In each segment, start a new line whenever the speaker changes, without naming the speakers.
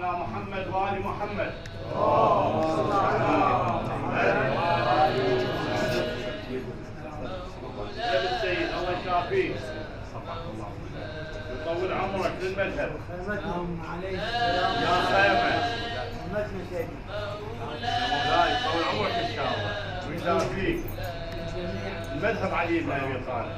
على محمد وآل محمد. السيد الله يشافيك يطول عمرك للمذهب يا خيمة. لا يطول عمرك ان شاء الله ويشافيك. المذهب علي بن ابي طالب.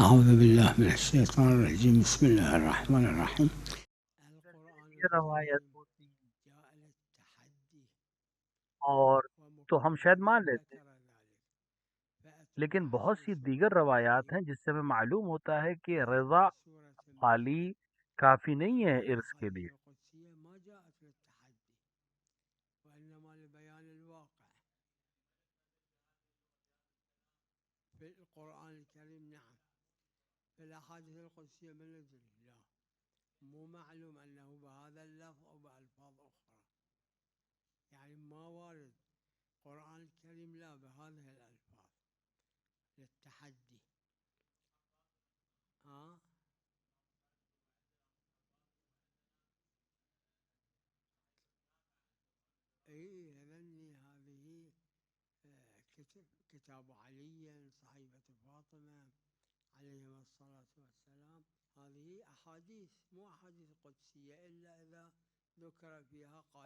أعوذ بالله من الشيطان الرجيم بسم الله الرحمن الرحيم
ये रवायत होती और तो हम शायद मान लेते हैं, लेकिन बहुत सी दीगर रवायात हैं जिससे हमें मालूम होता है कि रज़ा खाली काफ़ी नहीं है इर्स के लिए।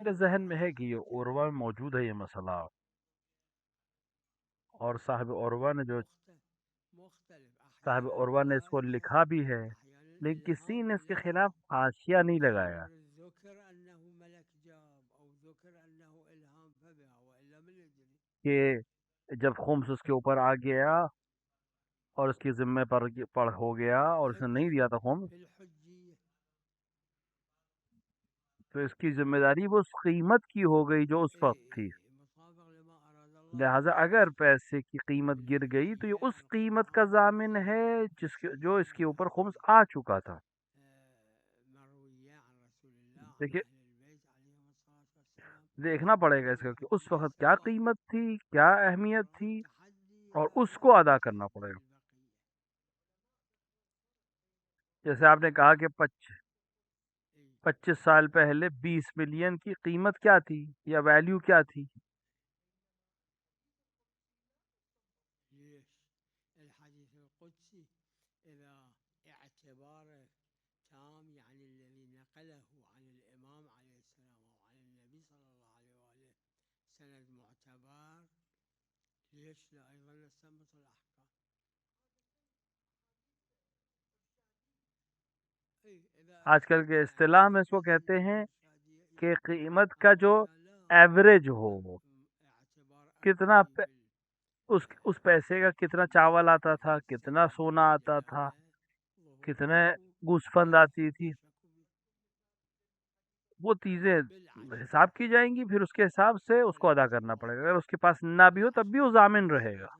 मेरे जहन में है कि ये उर्वा में मौजूद है ये मसला, और साहिब उर्वा ने इसको लिखा भी है, लेकिन किसी ने इसके खिलाफ हाशिया नहीं लगाया कि जब खुम्स उसके ऊपर आ गया और उसके जिम्मे पर पड़ हो गया और उसने नहीं दिया था खुम्स, तो इसकी जिम्मेदारी वो उस कीमत की हो गई जो उस वक्त थी। लिहाजा अगर पैसे की कीमत गिर गई तो ये उस कीमत का जामिन है जो इसके ऊपर खुम्स आ चुका था। देखिए, देखना पड़ेगा इसका कि उस वक्त क्या कीमत थी, क्या अहमियत थी, और उसको अदा करना पड़ेगा। जैसे आपने कहा कि 25 साल पहले 20 मिलियन की कीमत क्या थी या वैल्यू क्या थी, आजकल के इस्तिलाह में इसको कहते हैं कि कीमत का जो एवरेज हो, कितना उस पैसे का कितना चावल आता था, कितना सोना आता था, कितने घूसफंद आती थी, वो चीजें हिसाब की जाएंगी, फिर उसके हिसाब से उसको अदा करना पड़ेगा। अगर उसके पास ना भी हो तब भी वो जामिन रहेगा।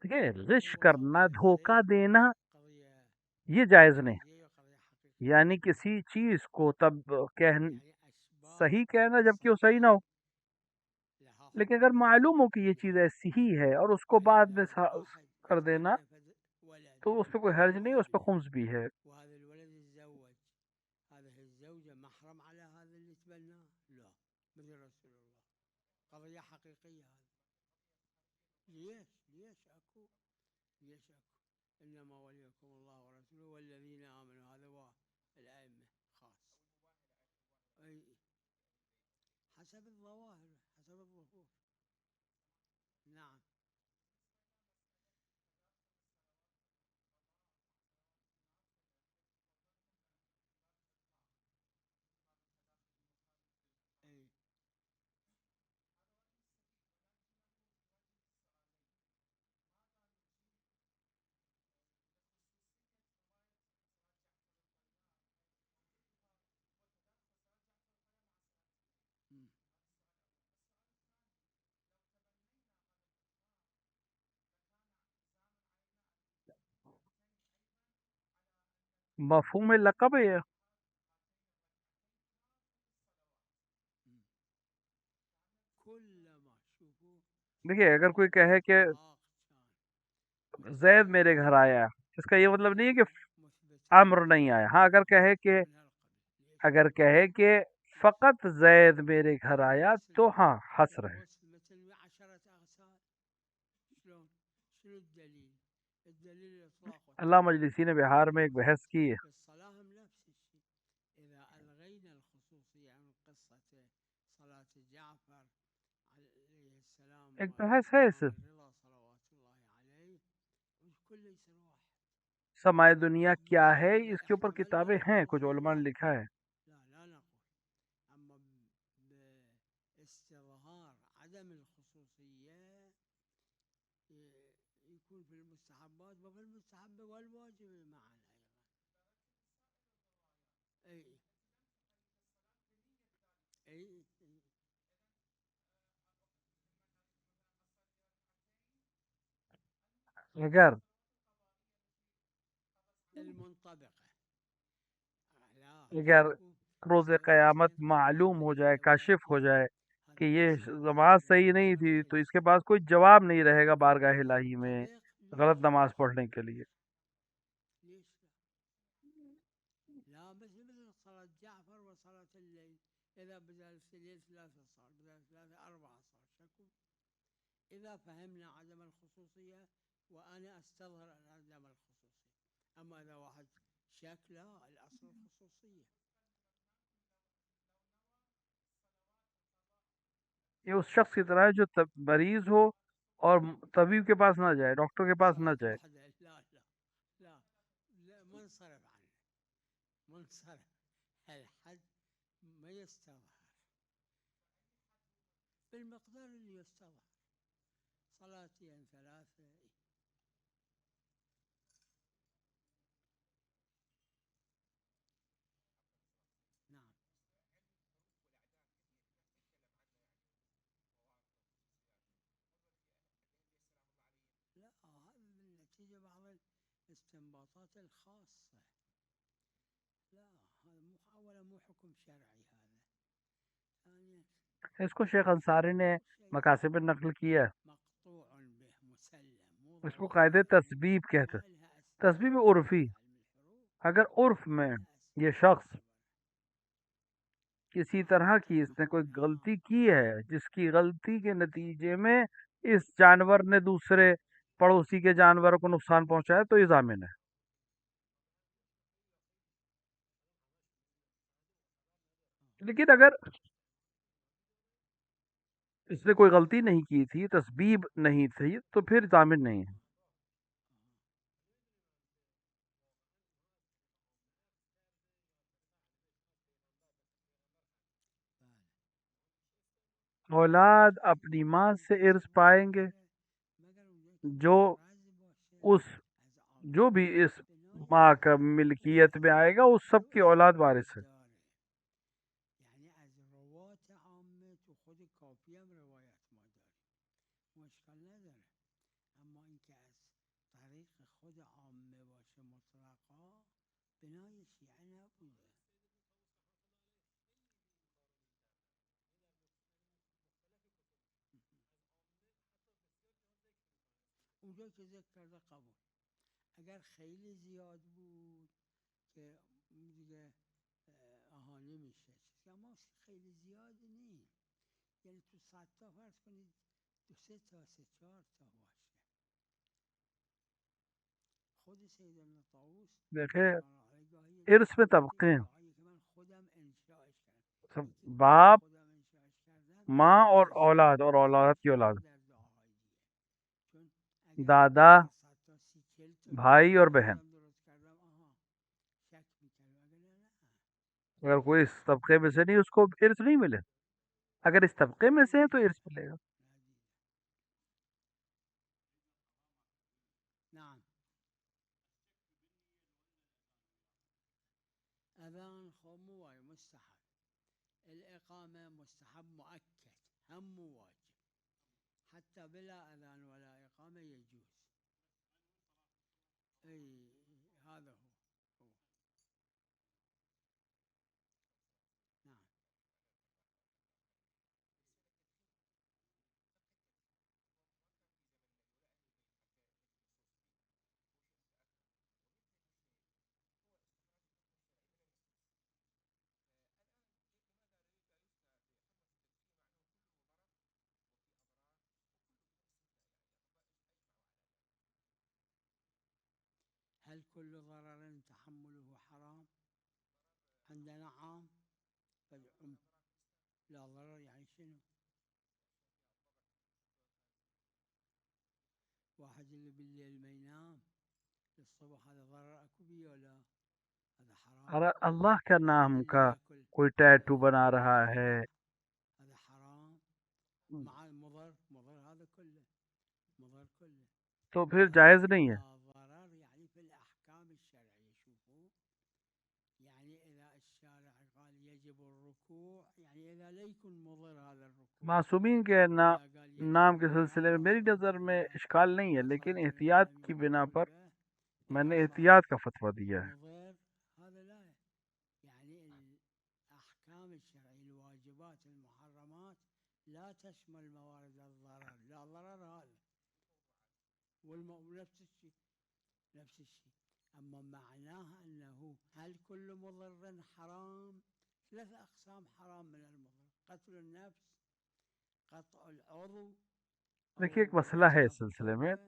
देखिए, रिश करना, धोखा देना, ये जायज नहीं। यानी किसी चीज को तब सही कहना जबकि वो सही ना हो, लेकिन अगर मालूम हो कि ये चीज ऐसी ही है और उसको बाद में कर देना, तो उस पर कोई हर्ज नहीं, उस पर खुम्स भी है।
إنما وليكم الله ورسوله والذين آمنوا، هذا واحد الأئمة خاص. أي حسب الظواهر، حسب الظهور. نعم. أي مم.
मफहूम लक़ब है ये।
مم. كلما شوفوا
देखिए अगर कोई कहे कि
إطلاق كان
जैद मेरे घर आया, इसका ये मतलब नहीं है कि
مثبتين
अम्र नहीं आया। हाँ,
من هالقبيل. ليش؟
अगर कहे कि फ़क़त ज़ैद मेरे घर आया तो हाँ, हस्र है।
مثل 10 أغسال. شلون؟ شنو الدليل؟ الدليل الإطلاق
अल्लाह
والتقييد.
मजलिसी ने बिहार में एक बहस की है।
في الصلاة هم نفس الشيء. إذا ألغينا الخصوصية عن قصة صلاة جعفر عليه السلام
एक बहस है इस
والإمام الرضا صلوات الله عليه، والكل يصير واحد.
समाए दुनिया क्या है,
إذا
इसके ऊपर
احتملنا
किताबें हैं, कुछ
الخصوصية
उलमा ने लिखा है।
لا نقول. أما باستظهار عدم الخصوصية يكون في المستحبات وفي المستحب والواجب معا أيضا. أي
अगर
المنطبقة. لا
अगर
شوفوا
रोज़ क़यामत
صلاتين
मालूम हो
قضائية
जाए, काशिफ हो
رباعية
जाए कि
هذه
ये
مسألة
नमाज सही नहीं
اختلف
थी, तो
فيها.
इसके पास कोई जवाब नहीं रहेगा बारगाह इलाही में
تنطبق
गलत
ليش
नमाज
لا؟
पढ़ने के लिए।
ليش لا؟ لا مثل صلاة جعفر وصلاة الليل. إذا بدل في الليل 3 صار، بدل 3 4 صار، شكو. إذا فهمنا عدم الخصوصية وأنا أستظهر عدم الخصوصية. أما إذا واحد شك، لا، الأصل الخصوصية.
ये उस शख्स की तरह है जो मरीज हो और तबीब के पास ना जाए, डॉक्टर के पास ना
صلاة
जाए।
واحدة، لا لا لا لا، منصرف عنه، منصرف. الحد ما يستظهر بالمقدار اللي يستظهر. صلاتين 3. نعم. لا، هذا بالنتيجة بعض الاستنباطات الخاصة. لا، هذا مو، أولا مو حكم شرعي هذا. ثانيا
इसको शेख अंसारी ने
شيء
मकासिब में नकल किया है।
مقطوع به مسلم، مو
इसको
ضروري
कायदे
علم.
तस्बीब कहते हैं।
ما لها
तस्बीब
استدراك
उर्फी।
في علم الحروف.
अगर उर्फ में
لا
ये
استدراك
शख्स
اعتبره.
किसी
ما
तरह
أنت
की इसने कोई
تقول
गलती की है, जिसकी गलती के नतीजे में इस जानवर ने दूसरे पड़ोसी के जानवर को नुकसान पहुंचाया, तो ये जामिन है। लेकिन अगर इसने कोई गलती नहीं की थी, तस्बीब नहीं थी, तो फिर जामिन नहीं है। औलाद अपनी माँ से इर्स पाएंगे।
مگر اونجا که
जो
مرض باشه
उस
از
जो
عامل
भी इस
بنای
माँ का
شرعی
मिल्कियत में आएगा, उस सब की
درست
औलाद वारिस है।
داره. یعنی از روات عامه تو خود کافی هم روایت ما داریم، مشکل نداره. اما اینکه از طریق خود عامه باشه مطلقا، بنای شیعه نبوده. اونجا که ذکر کرده قبول. اگر خیلی زیاد بود که دیگه آها نمیشه چیز، اما خیلی زیاد نیست. یعنی تو 100 تا فرض کنید 2 3 تا 3 4 تا باشه. خود سيدنا طاووس
देखे
رضوان الله عليه گاهی
इर्स में तबके हैं।
دعایی که من خودم انشاءش کردم
सब
وقتی
बाप,
خودم انشاءش کردم
माँ और
تشریح
औलाद और औलाद की
نمیشه
औलाद,
در دعاهای دیگه چون اگر
दादा,
100 تا 30 40 تا
भाई और
دعا
बहन.
خودم درست کردم آها شک میکردم اگر نه
अगर कोई इस तबके में से नहीं उसको इर्स नहीं मिले, अगर इस तबके में से है तो इर्स मिलेगा.
نعم أذان خو واجب مستحب الإقامة مستحب مؤكد هم واجب حتى بلا أذان ولا إقامة يجوز أي هذا هو نعم هل كل ضرر تحمله حرام؟ عندنا عام لا ضرر يعني شنو؟ واحد اللي بالليل ما ينام الصبح هذا ضرر اكو بيه ولا هذا حرام؟
अरे अल्लाह का नाम
واحد اللي
का
ياكل
कोई टैटू
وهو
बना
ياكل
रहा है,
الصبح هذا حرام مع المضر مضر هذا كله مضر كله
तो फिर जायज नहीं है.
لا ضرر يعني في الأحكام الشرعية شوفوا يعني إذا الشارع قال يجب الركوع يعني إذا لا يكون مضر هذا الركوع
मासूमीन के
إذا قال يجب
नाम के
القيام
सिलसिले में मेरी नज़र
والصلاة
में
إلى
इश्काल नहीं है, लेकिन
صلاة
एहतियात
الإمام
की बिना पर
واجبة
मैंने
إذا
एहतियात
صار
का फतवा दिया है.
مضر هذا لا يعني الأحكام الشرعية الواجبات المحرمات لا تشمل موارد الضرر لا ضرر هذا ونفس الشيء نفس الشيء أما معناها أنه هل كل مضر حرام؟ 3 أقسام حرام من المضر قتل النفس قطع العضو
देखिए एक
أو
मसला है इस
إتلاف
सिलसिले में,
القوة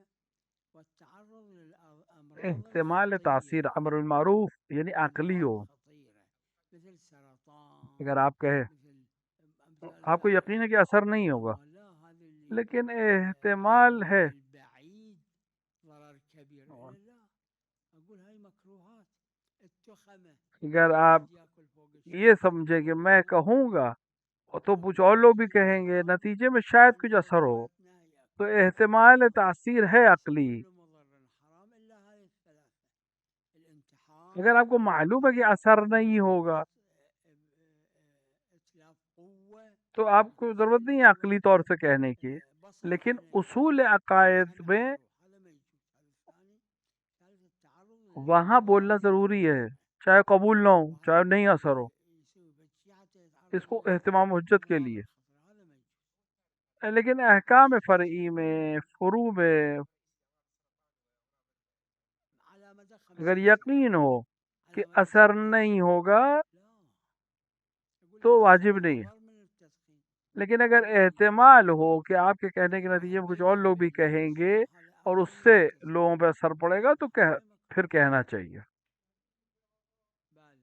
والتعرض للأمراض
इस्तेमाल
الخطيرة
तासीर अमरुल मारूफ यानी अकली हो.
أمراض خطيرة مثل سرطان
अगर आप कहें
مثل
आपको यकीन है कि असर नहीं होगा,
لا هذه اللي
लेकिन
على
एहतमाल है.
المدى البعيد ضرر كبير إلا لا أقول هاي مكروهات التخمة
अगर आप
واحد ياكل فوق
ये
الشجرة
समझे कि मैं
هذا
कहूँगा और तो
هذا
कुछ और लोग भी
هذه
कहेंगे,
مكروهات
नतीजे में शायद कुछ
عندنا
असर हो,
روايات نهي
तो
أكل
एहतमाल तासीर है
ليس
अकली.
كل مضر حرام إلا هذه الثلاثة الانتحار
अगर आपको मालूम है कि असर नहीं होगा
إتلاف قوة
तो आपको ज़रूरत नहीं है अकली तौर से कहने की,
بصر
लेकिन
يعني
उसूल
هذا
अकायद
هذا
में
مكروه هذا ما يجوز هذا الثاني ثالث التعرض
वहाँ बोलना
للأمراض
ज़रूरी है,
الخطيرة
चाहे कबूल ना हो, चाहे
وهذا
नहीं असर हो,
يسوي بشيء حتى يتعرض
इसको एहतमाम हुज्जत के
للأمراض
लिए.
الخطيرة هذا ما يجوز
लेकिन अहकाम फ़रई में, फ़ुरू में
على مدى
अगर
50 سنة
यकीन हो कि
على مدى
असर
60
नहीं
سنة
होगा
لا أقول
तो
التدخين
वाजिब नहीं है.
أضر من التدخين
लेकिन अगर
أقول
एहतमाल हो कि आपके कहने के नतीजे
واحد
में कुछ
ما
और लोग
ينام
भी
بالليل
कहेंगे
الصبح هذا
और
أضر من
उससे
التدخين
लोगों पर असर पड़ेगा तो
هاي
फिर
مكروه
कहना चाहिए.
بالي بالي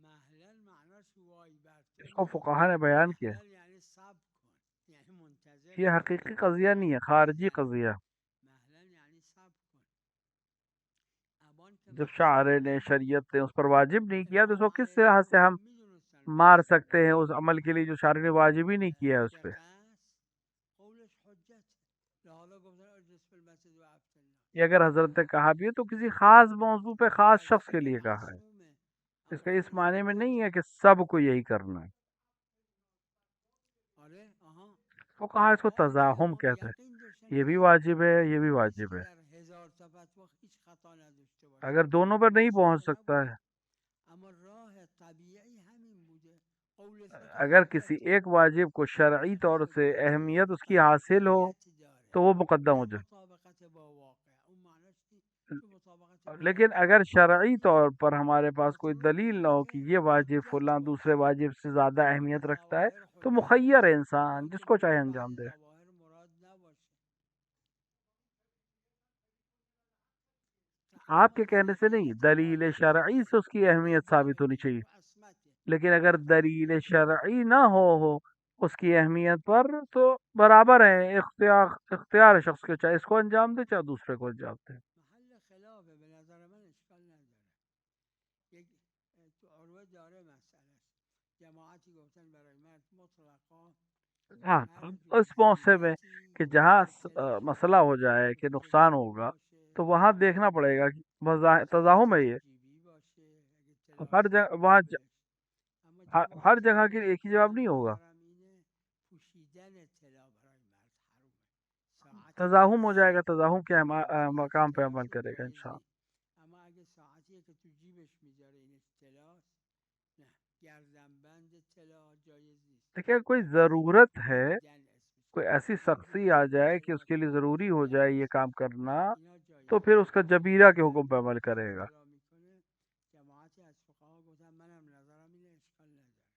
مهلا معناش هواي
इसको
بارتمي
फुकाहा ने बयान किया.
مهلا يعني صاب كون يعني منتظر
ये
كون
हकीकी कज़िया नहीं है, खारजी कज़िया.
مهلا يعني صاب كون أبان
जब
كما
शारे
قصة
ने
أبان
शरीयत ने उस पर वाजिब नहीं किया तो
إمام
उसको किस
علي
तरह से हम
ميدونستان
मार
بس
सकते हैं उस अमल के लिए जो शारे ने वाजिब ही नहीं किया है उस पर.
دقاس قولش حجته لهذا قلت اجلس في المسجد وعبت الله
ये अगर हजरत ने कहा भी है तो किसी खास मौजू पे खास
هذا
शख्स के लिए
حجة
कहा है.
معصومة
इसका इस माने में नहीं है कि सबको यही करना है।
अरे हाँ
वो कहा इसको
और फिर
तजाहुम
हम
कहते हैं,
यकीन داشتن
ये भी
که
वाजिब है ये भी
کسی
वाजिब है।
در هزار تا فتوا هیچ خطا نداشته باشه
अगर दोनों पर नहीं
اصل
पहुंच
خدا
सकता
بوده
है,
اما راه طبیعی همین بوده قول تو که
अगर किसी
حجته
एक वाजिब को शरई तौर
بالاخره
से
واجب
अहमियत उसकी हासिल हो
قطعیت داره
तो वो मुकद्दम
نه
हो जाए।
مطابقت با واقع اون معناش که مطابقت با
लेकिन
واقع
अगर शरई
نه
तौर पर हमारे पास कोई
مطلوب
दलील ना
اینه
हो
که
कि ये वाजिब
حجت
फलां दूसरे
باشه
वाजिब से ज्यादा
ولی
अहमियत रखता है,
ظواهر
तो
حجت
मुखय्यर है
باشه
इंसान,
اون که
जिसको
دیگه
चाहे
بحث
अंजाम दे।
ظواهر مراد نباشه
आपके
تحقق
कहने से नहीं,
ماهیت
दलील
واجب
शरई से उसकी अहमियत
نداره
साबित होनी
این
चाहिए।
تو عصمته
लेकिन अगर दलील
عصمت
शरई ना हो उसकी अहमियत पर, तो बराबर है, इख्तियार इख्तियार है शख्स के, चाहे इसको अंजाम दे चाहे दूसरे को अंजाम दे।
محل خلافه به نظر من اشکال نداره یک تو عروه داره مسئله جماعتی گفتن برای مرد مطلقا
हाँ,
هر
अब उस मौके में
علتی
कि जहाँ
اختلاف
मसला
داره
हो जाए कि
ممکنه
नुकसान
ضروری
होगा,
باشه
तो वहां देखना पड़ेगा कि
مسئله
तजाहुम है ये।
توجیبی باشه اگه
हर
تلاش
जगह
کنه
वहाँ
قابلش اما
हर
جماعتی
जगह
هم
के एक ही
گفتن
जवाब
من
नहीं होगा।
نظرم اینه پوشیدن اطلاع برای مرد حرومه ساعتی که
तजाहुम हो जाएगा, तजाहुम के मकाम पे अमल
اختلاف
करेगा
جایز
इंसान।
نیست اما اگه ساعتیه که تو جیبش میذاره این اطلاع نه گردنبند اطلاع جایز نیست
देखिए, कोई
قطعی
ज़रूरत है,
پوشیدن اسمش
कोई ऐसी
اینطوری
सख्ती
که
आ
این
जाए कि
اطلاع
उसके लिए
تو
ज़रूरी हो
جیبه
जाए ये काम करना,
اینا
तो
جایزه
फिर उसका
اما
जबीरा के हुक्म पे अमल
گردنبند
करेगा।
اطلاع میکنه جماعتی از فقها گفتن منم نظرم اینه اشکال نداره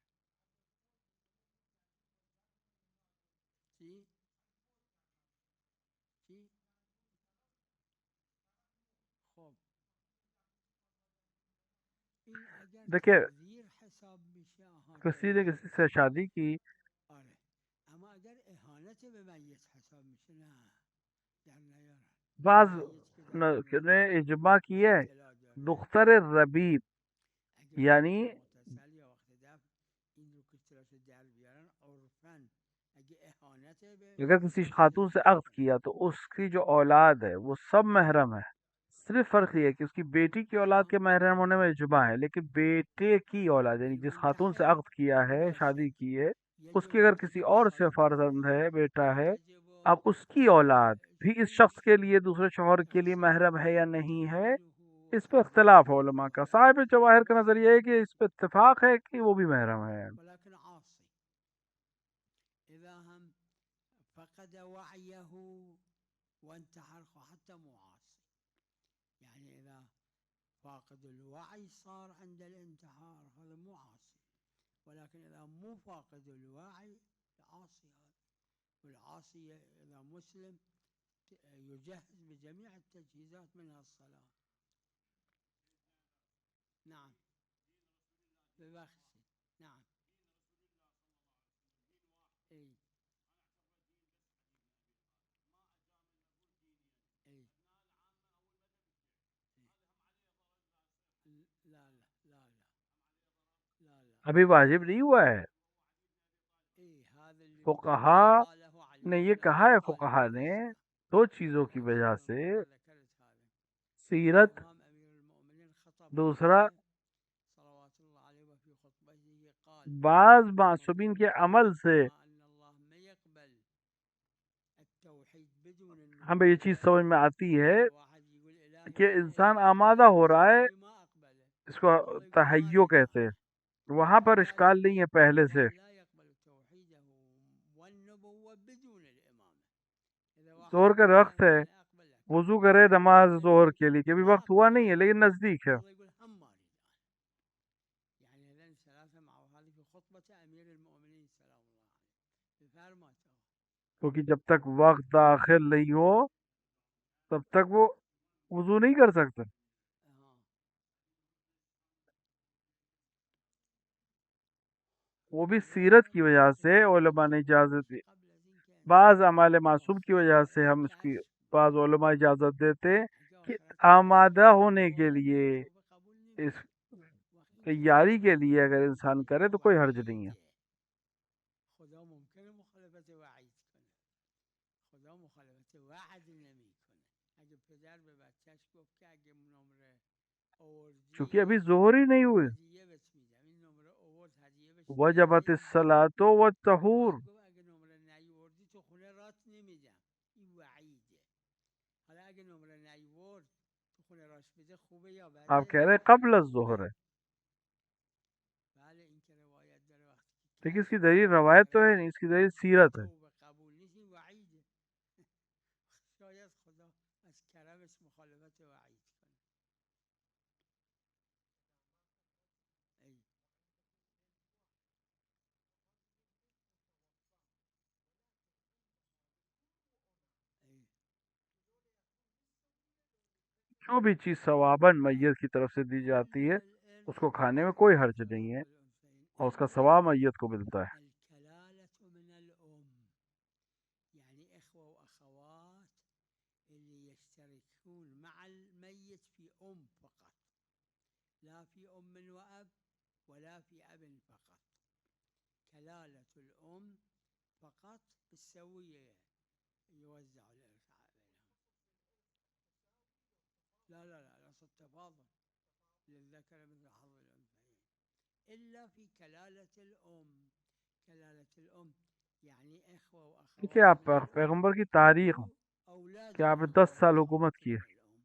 چی؟ چی؟ خب این اگر
देखिए,
تقدیر حساب میشه آها
किसी ने
جایزه
किसी से शादी की,
آره اما اگر اهانت به میت حساب میشه نه در نیارن
बाज
میتی که در
ने
دنیا
इजमा की है,
اطلاع داره
दुख्तर रबीब
اگه وقت
यानी
متصل یا وقت دفن این رو که اطلاعش در بیارن عرفن اگه اهانت به
अगर किसी
میت
खातून से
حساب
अक़्द
میشه
किया तो उसकी जो औलाद है वो सब महरम है। सिर्फ फर्क ये है कि उसकी बेटी की औलाद
ها
के महरम होने में इजमा है, लेकिन बेटे की औलाद यानी जिस खातून से
المنتخب
अक़्द किया है,
باشه
शादी की है,
یه
उसकी अगर
جزئی
किसी
که
और से
اشاره
फर्जंद
کردی
है, बेटा है,
تجب
अब उसकी औलाद भी इस
چی
शख्स के लिए दूसरे शौहर के लिए
تحصیل
महरम है या नहीं है,
تحمیله
इस पे
وحده
इख्तलाफ है उलमा का। साहिब जवाहिर का नजरिया है कि इस पे इत्तेफाक है कि वो भी महरम है।
ولكن عاصي إذا هم فقد وعيه وانتحر حتى مو عاصي يعني إذا فاقد الوعي صار عند الانتحار هذا مو عاصي ولكن إذا مو فاقد الوعي عاصي هذا والعاصي إذا مسلم يجهز بجميع التجهيزات منها الصلاة نعم ببخشي نعم اي اي لا لا لا لا لا
अभी वाजिब नहीं हुआ है।
اي هذا اللي
फुकहा
ما قاله
ने
علي
ये
بن
कहा
ابي
है,
طالب
फुकहा
عليه
ने
السلام
दो चीजों की
حتى
वजह
لو
से,
مرة ذكرت هذا
सीरत,
الإمام أمير المؤمنين خطب
दूसरा
خطبة صلوات الله عليه وفي خطبته قال
बाज
إنه
मासूमीन के अमल से
كما أن الله ما يقبل التوحيد بدون
हमें ये चीज समझ
النبوة
में आती है
الواحد يقول إلهي
कि
والله
इंसान
إذا
आमादा हो रहा है,
النبي ما أقبله
इसको
والله يقول ما
तहय्यो
أريد
कहते हैं।
أنا
वहां पर इश्काल
فكذلك
नहीं है पहले से,
الله لا يقبل توحيده والنبوة بدون الإمامة إذا واحد
जोहर का
يقول
वक्त
إلهي
है,
أنا أقبلك
वजू करे
بدون
नमाज
النبي
जोहर के लिए, कि अभी
ما
वक्त हुआ
أقبل
नहीं है
أنا
लेकिन नजदीक है।
والله يقول هم ما أريد أنا يعني هذين الثلاثة معه هذه في خطبة أمير المؤمنين سلام الله عليه بفرماته
क्योंकि जब तक वक्त दाखिल नहीं हो तब तक वो वजू नहीं कर सकते।
हाँ
वो भी
إذا
सीरत की वजह से उलमा ने इजाज़त दी।
قبل ذلك
बाज़
إنسان
अमाल मासूम की वजह
موفق
से हम इसकी,
كشف
बाज़ उलमा इजाज़त देते
اگه
कि
آخرت کشف
आमादा
کنه
होने के
ظواهر
लिए,
تصوف قبول
इस
نمیکنه وقت این
तैयारी के
تصوف
लिए अगर इंसान करे तो कोई हर्ज नहीं है।
وعیده خدا ممکنه مخالفت وعید کنه خدا مخالفت وعد نمیکنه اگه پدر به بچهش گفت که اگه نمره
चूंकि अभी
آوردی
जोहर ही नहीं हुए,
هدیه
वजबत सलातो व तहूर।
گفت اگه نمره نیوردی تو خونه رات نمیدم. این وعیده. حالا اگه نمره نیورد تو خونه راش بده خوبه یا
आप
بده؟
कह रहे हैं कब्ल ज़ुहर है,
بله این که روایت داره وقتی که
लेकिन इसकी
کسی
दलील रवायत तो है नहीं, इसकी दलील सीरत है।
توبه قبول نیست این وعیده. شاید خدا از کرمش مخالفت وعید کنه. ای ای
जो भी चीज़ सवाबन मैयत की तरफ से दी जाती है
الارث
उसको खाने में कोई हर्ज नहीं है
بالتفاوت الانثيين.
और उसका
الارث
सवाब मैयत को मिलता है।
الكلالة من الأم، يعني إخوة وأخوات اللي يشتركون مع الميت في أم فقط، لا في أم وأب ولا في أب فقط. كلالة الأم فقط بالسوية يوزع الإرث بينهم. لا نص التفاضل للذكر مثل حظ الأنثيين، إلا في كلالة الأم. كلالة الأم يعني إخوة
देखिए
وأخوات
आप
من الأم
पैगंबर की तारीख
أو أولاد
कि आपने
الأخوة
10 साल
والأخوات
हुकूमत की,
من الأم.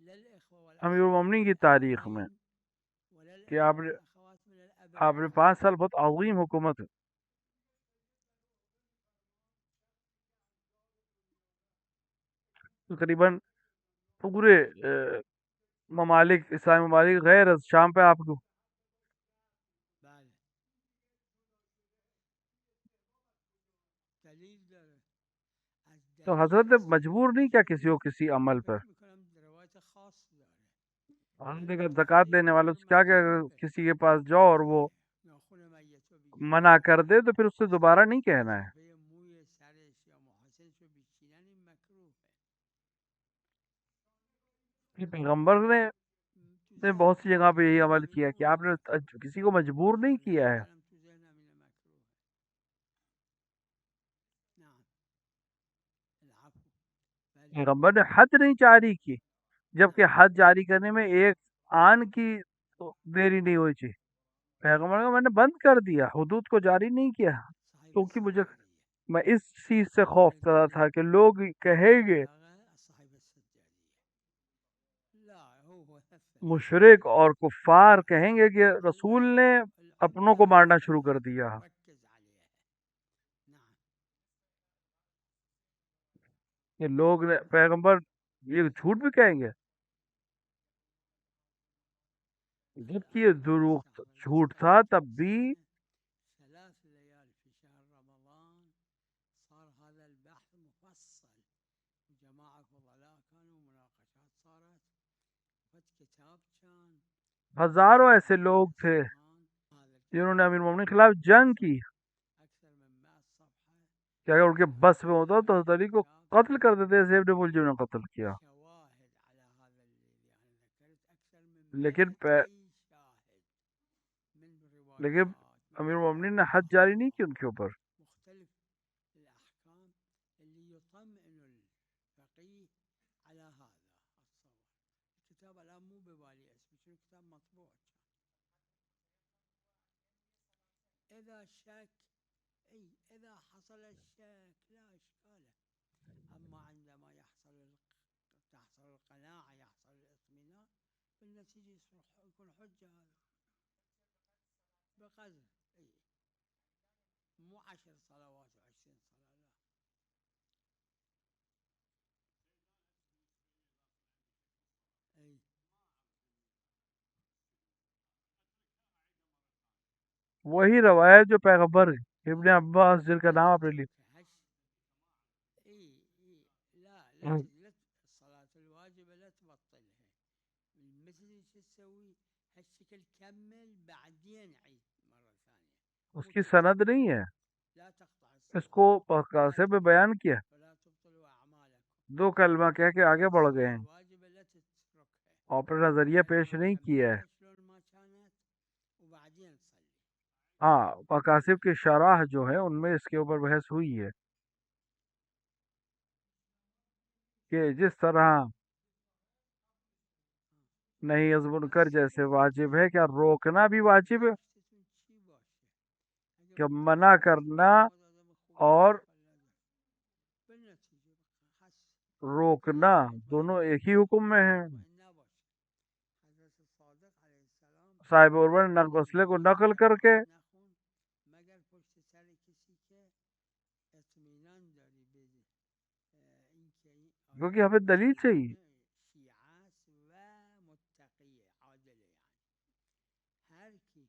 لا الإخوة
अमीर
والأخوات
मोमिनीन
من
की तारीख में
الأبوين ولا
कि
الإخوة
आपने
والأخوات من الأبوين.
आपने 5 साल बहुत अजीम हुकूमत है। तकरीबन पूरे ममालिक इस्लामी ममालिक गैर शाम पे आपको,
بله دلیل داره. از
तो
دلیل
हजरत ने मजबूर नहीं किया किसी को
استدلال
किसी अमल पर।
فکر میکنم روایت خاص दاره.
हमने कहा जक़ात
متخیل
देने वालों
میکنم
से क्या क्या अगर
مجبوره
किसी के पास जाओ और वो
ناخون میت رو بگیره،
मना कर दे तो फिर उससे दोबारा नहीं कहना है।
صفحه موی سرش یا محاسنش رو بیچینن این مکروهه.
कि पैगंबर ने
تو
बहुत सी जगह पे यही
ذهنم
अमल
اینو
किया कि आपने
گفت،
किसी को मजबूर नहीं किया है।
منم تو ذهنم اینو مکروهه. نعم العفو. بله
पैगंबर ने हद नहीं जारी की, जबकि
نعم
हद जारी करने में एक आन की तो देरी नहीं हुई थी। पैगंबर ने मैंने बंद कर दिया, हुदूद को जारी नहीं किया,
صحيفة
क्योंकि मुझे
السجارية.
मैं इस चीज से खौफ कर रहा था
الكلمة
कि लोग कहेंगे,
البلاغة الصحيفة السجارية. لا هو هث
मुशरिक और कुफ्फार कहेंगे कि रसूल
هو
ने अपनों को
البلاغة
मारना शुरू कर
السجارية
दिया।
ركز عليها. نعم
ये लोग पैगंबर ये झूठ भी कहेंगे, जबकि ये
الآن
दुरूग
استحضرنا
झूठ
صلاة
था तब भी।
السنة 3 ليال في شهر رمضان صار هذا البحث مفصل، وجماعة فضلاء كانوا مناقشات صارت، فت كتاب كان
हजारों ऐसे लोग थे
القرآن. هذا
जिन्होंने
الكتاب
अमीर मोमिनीन के खिलाफ जंग की
أكثر من 100 صفحة.
कि अगर उनके बस में होता तो
هذا
हज़रत अली को
الكتاب
कत्ल कर देते जैसे इब्न मुलजिम ने कत्ल किया।
شواهد على هذا الذي أنا ذكرت أكثر من
लेकिन
200 شاهد من
लेकिन
روايات من
अमीर मोमिनीन
خلال
ने हद जारी नहीं की
الصحابة
उनके ऊपर।
مختلف الأحكام اللي يطمئن الفقيه على هذا التصور. الكتاب الآن مو ببالي اسمه شنو، كتاب مطبوع كان. إذا شك إذا حصل الشك لا إشكال، أما عندما تحصل القناعة يحصل الاطمئنان بالنتيجة يكون حجة. هذا بقدر مو 10 صلوات و20 صلاة لا. اي
वही रवायत जो पैगंबर इब्न अब्बास जिनका नाम आपने लिया।
هش لا
हम्म।
الصلاة الواجبة لا تبطلها. مثل شو تسوي هالشكل كمل بعدين عيد مرة ثانية، مو
उसकी
تقطع.
सनद नहीं है,
لا तقطع الصلاة
इसको कासिब में बयान किया,
ولا تبطلوا أعمالكم.
2 कलमा कह के आगे बढ़ गए
الصلاة
हैं
الواجبة لا تتركها،
और अपना नजरिया पेश
إنما
नहीं किया है।
كملها شلون ما كانت وبعدين تصلي.
हाँ, मकासिब की शराह जो है उनमें इसके ऊपर बहस हुई है कि जिस तरह नहीं अज़ मुनकर जैसे वाजिब है, क्या रोकना भी वाजिब है?
باشتون چی باشه؟
कि मना करना और रोकना दोनों एक ही हुक्म में है। साहिब उर्वर मसले को नकल करके, क्योंकि हमें दलील चाहिए।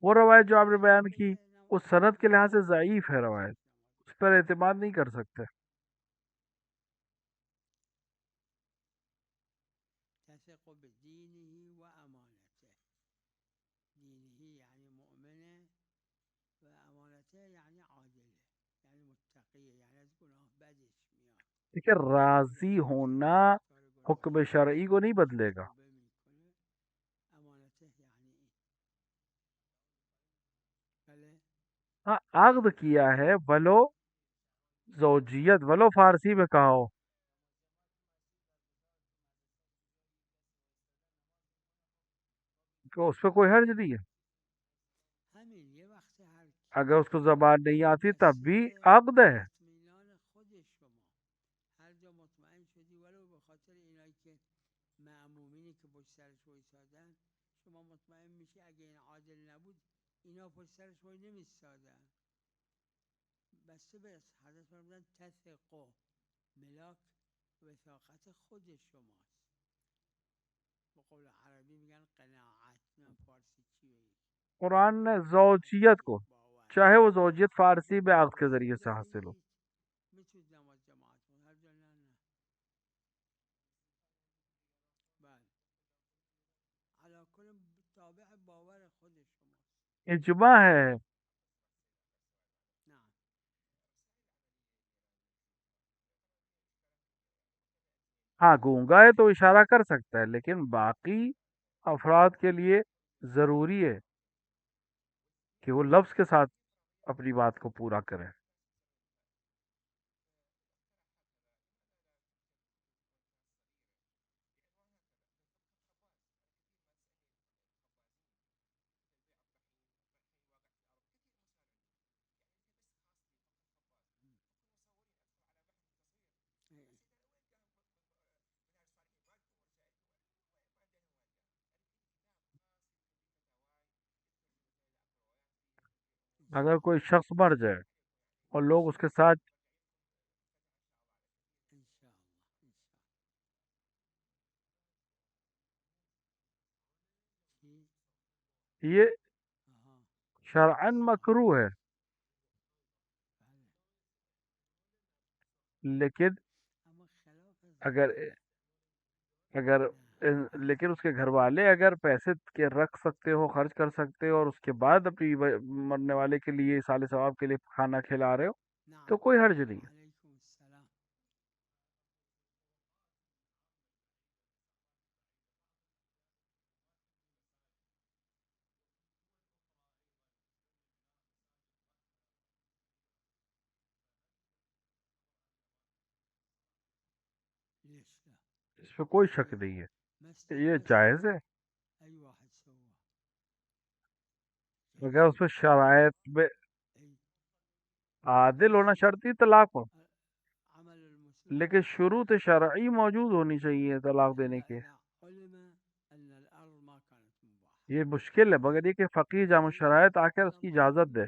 वो रवायत जो आपने बयान की उस सनद के लिहाज से ज़ईफ है रवायत, उस पर एतमाद नहीं कर सकते। ठीक है, राजी होना हुक्म शरई को नहीं बदलेगा। हाँ, अक्द किया है, वलो ज़ौजियत, वलो फारसी में कहा हो, तो उस पर कोई हर्ज नहीं है। अगर उसको जबान नहीं आती तब भी अक्द है। कुरान ने ज़ौजियत को, चाहे वो ज़ौजियत फारसी में अक्द के जरिए से हासिल हो, इजमा है। हाँ, गूंगा है तो इशारा कर सकता है, लेकिन बाकी अफराद के लिए ज़रूरी है कि वो लफ्ज़ के साथ अपनी बात को पूरा करें। अगर कोई शख्स मर जाए और लोग उसके साथ, ये शरअन मकरू है, लेकिन अगर अगर लेकिन उसके घर वाले अगर पैसे के रख सकते हो, खर्च कर सकते हो, और उसके बाद अपनी मरने वाले के लिए साले सवाब के लिए खाना खिला रहे हो, तो कोई हर्ज नहीं है। इस पे कोई शक नहीं है, ये जायज़ है। अगर उसमें शरायत में आदिल होना शर्त ही तलाक हो, लेकिन शुरूत शरई मौजूद होनी चाहिए तलाक देने के। ये मुश्किल है, मगर ये कि फ़कीह जाम शरायत आकर उसकी इजाज़त दे।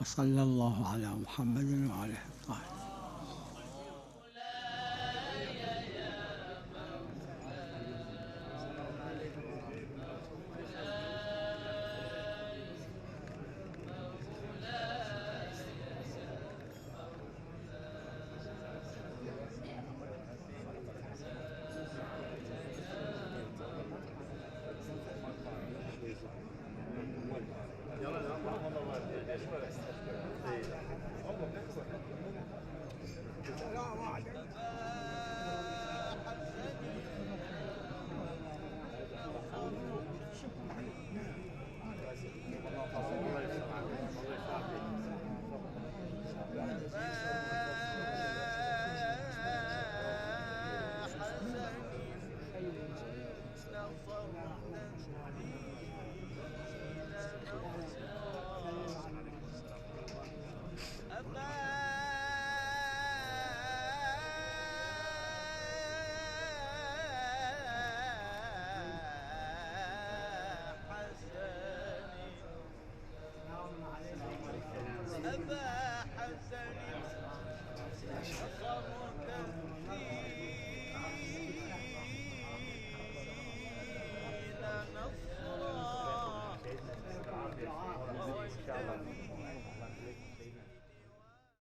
वसल्लल्लाहु अला मुहम्मद व आलिहि